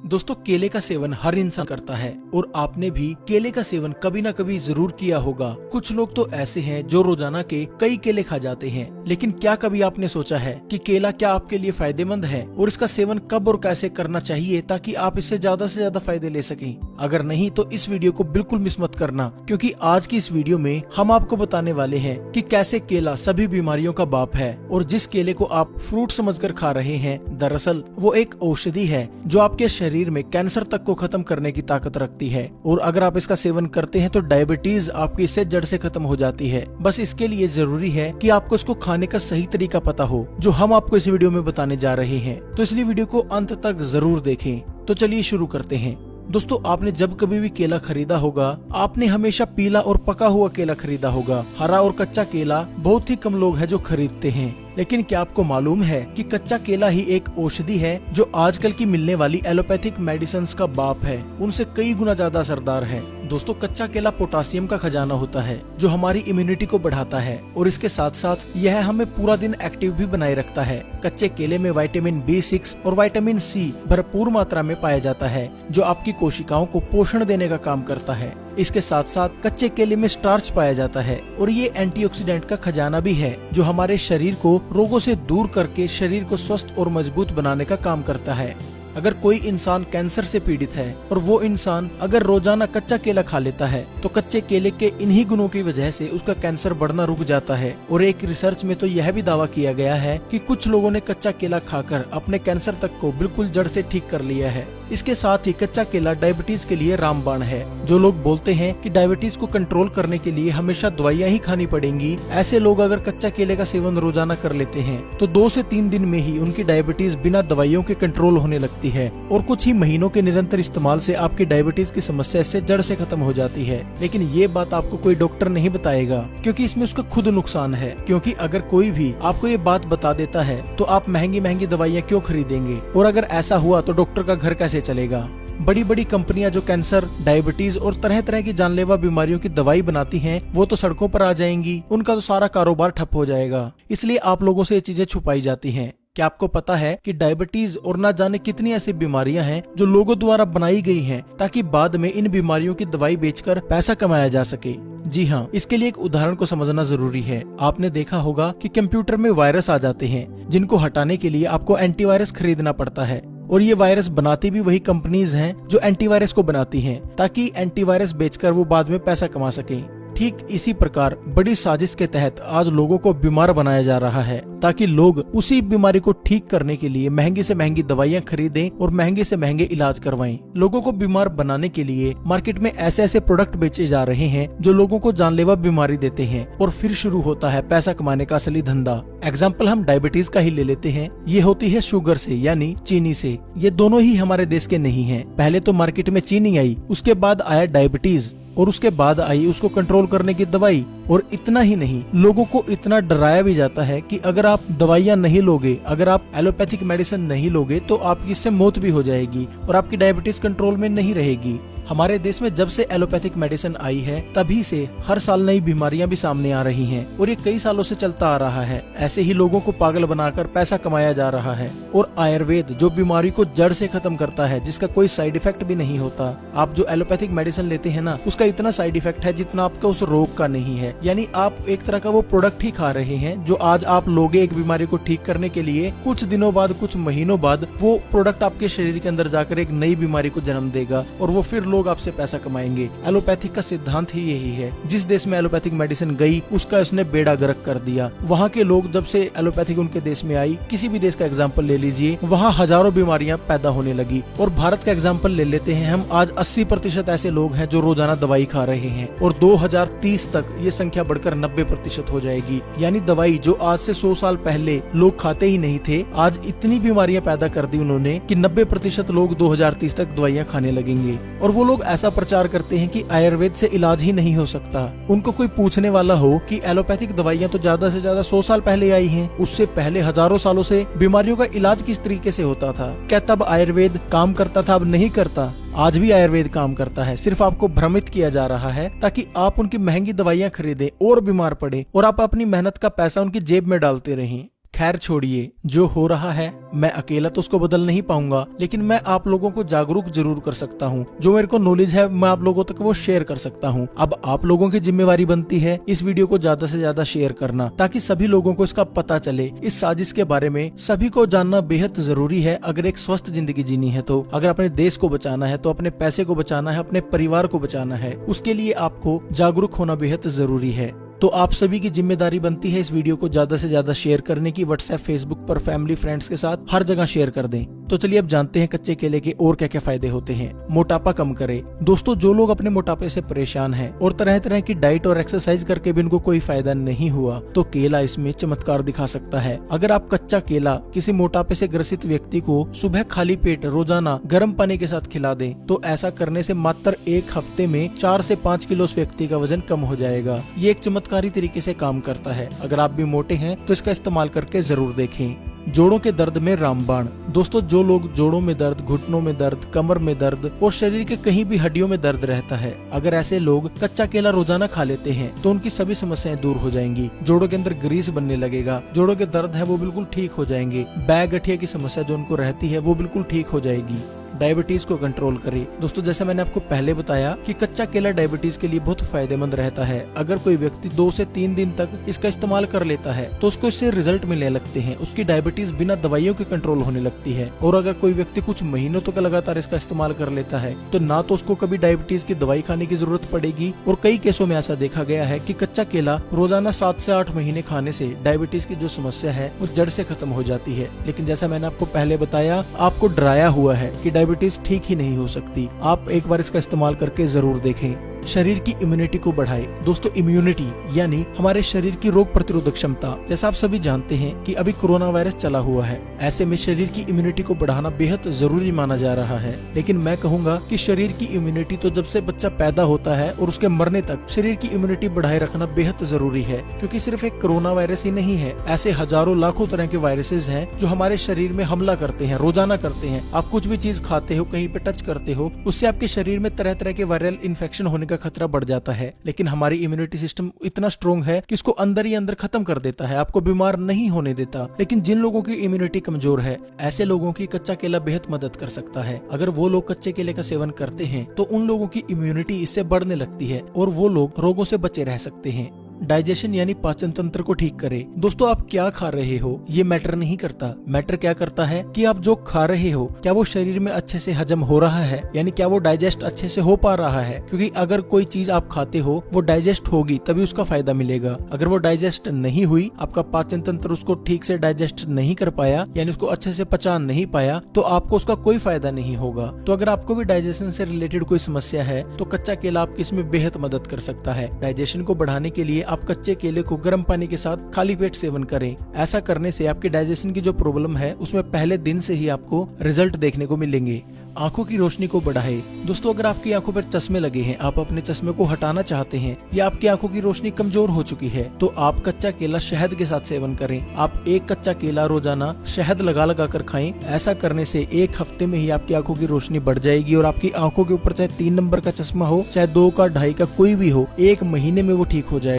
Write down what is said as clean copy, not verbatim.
दोस्तों केले का सेवन हर इंसान करता है और आपने भी केले का सेवन कभी ना कभी जरूर किया होगा। कुछ लोग तो ऐसे हैं जो रोजाना के कई केले खा जाते हैं, लेकिन क्या कभी आपने सोचा है कि केला क्या आपके लिए फायदेमंद है और इसका सेवन कब और कैसे करना चाहिए ताकि आप इससे ज्यादा से ज्यादा फायदे ले सकें। अगर नहीं तो इस वीडियो को बिल्कुल मिस मत करना, क्योंकि आज की इस वीडियो में हम आपको बताने वाले हैं कि कैसे केला सभी बीमारियों का बाप है और जिस केले को आप फ्रूट समझकर खा रहे हैं दरअसल वो एक औषधि है जो आपके शरीर में कैंसर तक को खत्म करने की ताकत रखती है। और अगर आप इसका सेवन करते हैं तो डायबिटीज आपकी इससे जड़ से खत्म हो जाती है। बस इसके लिए जरूरी है कि आपको इसको खाने का सही तरीका पता हो, जो हम आपको इस वीडियो में बताने जा रहे हैं। तो इसलिए वीडियो को अंत तक जरूर देखें। तो चलिए शुरू करते हैं। दोस्तों आपने जब कभी भी केला खरीदा होगा, आपने हमेशा पीला और पका हुआ केला खरीदा होगा। हरा और कच्चा केला बहुत ही कम लोग हैं जो खरीदते हैं। लेकिन क्या आपको मालूम है कि कच्चा केला ही एक औषधि है जो आजकल की मिलने वाली एलोपैथिक मेडिसिन का बाप है, उनसे कई गुना ज्यादा असरदार है। दोस्तों कच्चा केला पोटासियम का खजाना होता है जो हमारी इम्यूनिटी को बढ़ाता है और इसके साथ साथ यह हमें पूरा दिन एक्टिव भी बनाए रखता है। कच्चे केले में विटामिन B6 और विटामिन C भरपूर मात्रा में पाया जाता है जो आपकी कोशिकाओं को पोषण देने का काम करता है। इसके साथ साथ कच्चे केले में स्टार्च पाया जाता है और ये एंटीऑक्सीडेंट का खजाना भी है जो हमारे शरीर को रोगों से दूर करके शरीर को स्वस्थ और मजबूत बनाने का काम करता है। अगर कोई इंसान कैंसर से पीड़ित है और वो इंसान अगर रोजाना कच्चा केला खा लेता है तो कच्चे केले के इन्हीं गुणों की वजह से उसका कैंसर बढ़ना रुक जाता है। और एक रिसर्च में तो यह भी दावा किया गया है कि कुछ लोगों ने कच्चा केला खाकर अपने कैंसर तक को बिल्कुल जड़ से ठीक कर लिया है। इसके साथ ही कच्चा केला डायबिटीज के लिए रामबाण है। जो लोग बोलते हैं कि डायबिटीज को कंट्रोल करने के लिए हमेशा दवाइयां ही खानी पड़ेंगी, ऐसे लोग अगर कच्चा केले का सेवन रोजाना कर लेते हैं तो 2 से 3 दिन में ही उनकी डायबिटीज बिना दवाइयों के कंट्रोल होने लगती है और कुछ ही महीनों के निरंतर इस्तेमाल से आपकी डायबिटीज की समस्या इससे जड़ से खत्म हो जाती है। लेकिन ये बात आपको कोई डॉक्टर नहीं बताएगा, क्योंकि इसमें उसका खुद नुकसान है। क्योंकि अगर कोई भी आपको ये बात बता देता है तो आप महंगी महंगी दवाइयाँ क्यों खरीदेंगे, और अगर ऐसा हुआ तो डॉक्टर का घर कैसे चलेगा। बड़ी बड़ी कंपनियां जो कैंसर, डायबिटीज और तरह तरह की जानलेवा बीमारियों की दवाई बनाती हैं, वो तो सड़कों पर आ जाएंगी, उनका तो सारा कारोबार ठप हो जाएगा। इसलिए आप लोगों से ये चीजें छुपाई जाती हैं। क्या आपको पता है कि डायबिटीज और ना जाने कितनी ऐसी बीमारियां हैं जो लोगों द्वारा बनाई गई हैं ताकि बाद में इन बीमारियों की दवाई बेचकर पैसा कमाया जा सके। जी हाँ, इसके लिए एक उदाहरण को समझना जरूरी है। आपने देखा होगा कि कंप्यूटर में वायरस आ जाते हैं जिनको हटाने के लिए आपको एंटीवायरस खरीदना पड़ता है, और ये वायरस बनाती भी वही कंपनीज हैं जो एंटीवायरस को बनाती हैं ताकि एंटीवायरस बेचकर वो बाद में पैसा कमा सकें। ठीक इसी प्रकार बड़ी साजिश के तहत आज लोगों को बीमार बनाया जा रहा है ताकि लोग उसी बीमारी को ठीक करने के लिए महंगी से महंगी दवाइयां खरीदें और महंगे से महंगे इलाज करवाएं। लोगों को बीमार बनाने के लिए मार्केट में ऐसे ऐसे प्रोडक्ट बेचे जा रहे हैं जो लोगों को जानलेवा बीमारी देते हैं, और फिर शुरू होता है पैसा कमाने का असली धंधा। एग्जाम्पल हम डायबिटीज का ही ले लेते हैं। ये होती है शुगर से यानी चीनी से। ये दोनों ही हमारे देश के नहीं है। पहले तो मार्केट में चीनी आई, उसके बाद आया डायबिटीज और उसके बाद आई उसको कंट्रोल करने की दवाई। और इतना ही नहीं, लोगों को इतना डराया भी जाता है कि अगर आप दवाइयां नहीं लोगे, अगर आप एलोपैथिक मेडिसिन नहीं लोगे तो आपकी इससे मौत भी हो जाएगी और आपकी डायबिटीज कंट्रोल में नहीं रहेगी। हमारे देश में जब से एलोपैथिक मेडिसिन आई है तभी से हर साल नई बीमारियां भी सामने आ रही हैं और ये कई सालों से चलता आ रहा है। ऐसे ही लोगों को पागल बनाकर पैसा कमाया जा रहा है। और आयुर्वेद जो बीमारी को जड़ से खत्म करता है, जिसका कोई साइड इफेक्ट भी नहीं होता। आप जो एलोपैथिक मेडिसिन लेते हैं ना, उसका इतना साइड इफेक्ट है जितना आपका उस रोग का नहीं है। यानी आप एक तरह का वो प्रोडक्ट ही खा रहे हैं जो आज आप लोगे एक बीमारी को ठीक करने के लिए, कुछ दिनों बाद, कुछ महीनों बाद वो प्रोडक्ट आपके शरीर के अंदर जाकर एक नई बीमारी को जन्म देगा और वो फिर लोग आपसे पैसा कमाएंगे। एलोपैथिक का सिद्धांत ही यही है। जिस देश में एलोपैथिक मेडिसिन गई उसका इसने बेड़ा गर्क कर दिया। वहाँ के लोग जब से एलोपैथिक उनके देश में आई, किसी भी देश का एग्जाम्पल ले लीजिए, वहाँ हजारों बीमारियां पैदा होने लगी। और भारत का एग्जाम्पल ले लेते हैं हम, आज 80% ऐसे लोग हैं जो रोजाना दवाई खा रहे हैं और 2030 तक ये संख्या बढ़कर 90% हो जाएगी। यानी दवाई जो आज से 100 साल पहले लोग खाते ही नहीं थे, आज इतनी बीमारियां पैदा कर दी उन्होंने कि 90% लोग 2030 तक दवाइयां खाने लगेंगे। और वो लोग ऐसा प्रचार करते हैं कि आयुर्वेद से इलाज ही नहीं हो सकता। उनको कोई पूछने वाला हो कि एलोपैथिक दवाइयां तो ज्यादा से ज्यादा 100 साल पहले आई हैं, उससे पहले हजारों सालों से बीमारियों का इलाज किस तरीके से होता था? क्या तब आयुर्वेद काम करता था? अब नहीं करता। आज भी आयुर्वेद काम करता है, सिर्फ आपको भ्रमित किया जा रहा है ताकि आप उनकी महंगी दवाइयां खरीदें और बीमार पड़े और आप अपनी मेहनत का पैसा उनकी जेब में डालते रहें। खैर छोड़िए, जो हो रहा है मैं अकेला तो उसको बदल नहीं पाऊंगा, लेकिन मैं आप लोगों को जागरूक जरूर कर सकता हूँ। जो मेरे को नॉलेज है मैं आप लोगों तक वो शेयर कर सकता हूँ। अब आप लोगों की जिम्मेवारी बनती है इस वीडियो को ज्यादा से ज्यादा शेयर करना, ताकि सभी लोगों को इसका पता चले। इस साजिश के बारे में सभी को जानना बेहद जरूरी है अगर एक स्वस्थ जिंदगी जीनी है तो। अगर अपने देश को बचाना है तो अपने पैसे को बचाना है, अपने परिवार को बचाना है, उसके लिए आपको जागरूक होना बेहद जरूरी है। तो आप सभी की जिम्मेदारी बनती है इस वीडियो को ज्यादा से ज्यादा शेयर करने की। व्हाट्सएप, फेसबुक पर, फैमिली, फ्रेंड्स के साथ हर जगह शेयर कर दें। तो चलिए अब जानते हैं कच्चे केले के और क्या क्या फायदे होते हैं। मोटापा कम करे। दोस्तों, जो लोग अपने मोटापे से परेशान हैं और तरह तरह की डाइट और एक्सरसाइज करके भी उनको कोई फायदा नहीं हुआ, तो केला इसमें चमत्कार दिखा सकता है। अगर आप कच्चा केला किसी मोटापे से ग्रसित व्यक्ति को सुबह खाली पेट रोजाना गर्म पानी के साथ खिला दें, तो ऐसा करने से मात्र 1 हफ्ते में 4 से 5 किलो उस व्यक्ति का वजन कम हो जाएगा। ये एक चमत्कारी तरीके से काम करता है। अगर आप भी मोटे हैं तो इसका इस्तेमाल करके जरूर देखें। जोड़ों के दर्द में रामबाण। दोस्तों, जो लोग जोड़ों में दर्द, घुटनों में दर्द, कमर में दर्द और शरीर के कहीं भी हड्डियों में दर्द रहता है, अगर ऐसे लोग कच्चा केला रोजाना खा लेते हैं तो उनकी सभी समस्याएं दूर हो जाएंगी। जोड़ों के अंदर ग्रीस बनने लगेगा, जोड़ों के दर्द है वो बिल्कुल ठीक हो जाएंगे, बैक गठिया की समस्या जो उनको रहती है वो बिल्कुल ठीक हो जाएगी। डायबिटीज को कंट्रोल करे। दोस्तों, जैसे मैंने आपको पहले बताया कि कच्चा केला डायबिटीज के लिए बहुत फायदेमंद रहता है। अगर कोई व्यक्ति 2 से 3 दिन तक इसका इस्तेमाल कर लेता है तो उसको इससे रिजल्ट मिलने लगते हैं। उसकी डायबिटीज बिना दवाइयों के कंट्रोल होने लगती है। और अगर कोई व्यक्ति कुछ महीनों तक लगातार इसका इस्तेमाल कर लेता है तो ना तो उसको कभी डायबिटीज की दवाई खाने की जरूरत पड़ेगी, और कई केसों में ऐसा देखा गया है कि कच्चा केला रोजाना 7 से 8 महीने खाने से डायबिटीज की जो समस्या है वो जड़ से खत्म हो जाती है। लेकिन जैसा मैंने आपको पहले बताया, आपको डराया हुआ है कि डायबिटीज ठीक ही नहीं हो सकती। आप एक बार इसका इस्तेमाल करके जरूर देखें। शरीर की इम्यूनिटी को बढ़ाए। दोस्तों, इम्यूनिटी यानी हमारे शरीर की रोग प्रतिरोधक क्षमता। जैसा आप सभी जानते हैं कि अभी कोरोना वायरस चला हुआ है, ऐसे में शरीर की इम्यूनिटी को बढ़ाना बेहद जरूरी माना जा रहा है। लेकिन मैं कहूंगा कि शरीर की इम्यूनिटी तो जब से बच्चा पैदा होता है और उसके मरने तक शरीर की इम्यूनिटी बढ़ाए रखना बेहद जरूरी है, क्योंकि सिर्फ एक कोरोना वायरस ही नहीं है, ऐसे हजारों लाखों तरह के वायरसेस हैं जो हमारे शरीर में हमला करते हैं, रोजाना करते हैं। आप कुछ भी चीज खाते हो, कहीं पे टच करते हो, उससे आपके शरीर में तरह तरह के वायरल इन्फेक्शन होने का खतरा बढ़ जाता है। लेकिन हमारी इम्यूनिटी सिस्टम इतना स्ट्रॉन्ग है कि इसको अंदर ही अंदर खत्म कर देता है, आपको बीमार नहीं होने देता। लेकिन जिन लोगों की इम्यूनिटी कमजोर है, ऐसे लोगों की कच्चा केला बेहद मदद कर सकता है। अगर वो लोग कच्चे केले का सेवन करते हैं तो उन लोगों की इम्यूनिटी इससे बढ़ने लगती है और वो लोग रोगों से बचे रह सकते हैं। डाइजेशन यानी पाचन तंत्र को ठीक करे। दोस्तों, आप क्या खा रहे हो ये मैटर नहीं करता। मैटर क्या करता है कि आप जो खा रहे हो क्या वो शरीर में अच्छे से हजम हो रहा है, यानी क्या वो डाइजेस्ट अच्छे से हो पा रहा है। क्योंकि अगर कोई चीज आप खाते हो वो डाइजेस्ट होगी तभी उसका फायदा मिलेगा। अगर वो डाइजेस्ट नहीं हुई, आपका पाचन तंत्र उसको ठीक से डाइजेस्ट नहीं कर पाया, यानी उसको अच्छे से पचा नहीं पाया, तो आपको उसका कोई फायदा नहीं होगा। तो अगर आपको भी डाइजेशन से रिलेटेड कोई समस्या है तो कच्चा केला आपकी इसमें बेहद मदद कर सकता है। डाइजेशन को बढ़ाने के लिए आप कच्चे केले को गर्म पानी के साथ खाली पेट सेवन करें। ऐसा करने से आपके डाइजेशन की जो प्रॉब्लम है उसमें पहले दिन से ही आपको रिजल्ट देखने को मिलेंगे। आंखों की रोशनी को बढ़ाए। दोस्तों, अगर आपकी आंखों पर चश्मे लगे हैं, आप अपने चश्मे को हटाना चाहते हैं या आपकी आंखों की रोशनी कमजोर हो चुकी है, तो आप कच्चा केला शहद के साथ सेवन करें। आप 1 कच्चा केला रोजाना शहद लगा लगा कर खाएं। ऐसा करने से 1 हफ्ते में ही आपकी आंखों की रोशनी बढ़ जाएगी और आपकी आंखों के ऊपर चाहे 3 नंबर का चश्मा हो, चाहे 2 का, 2.5 का, कोई भी हो, 1 महीने में वो ठीक हो जाएगा।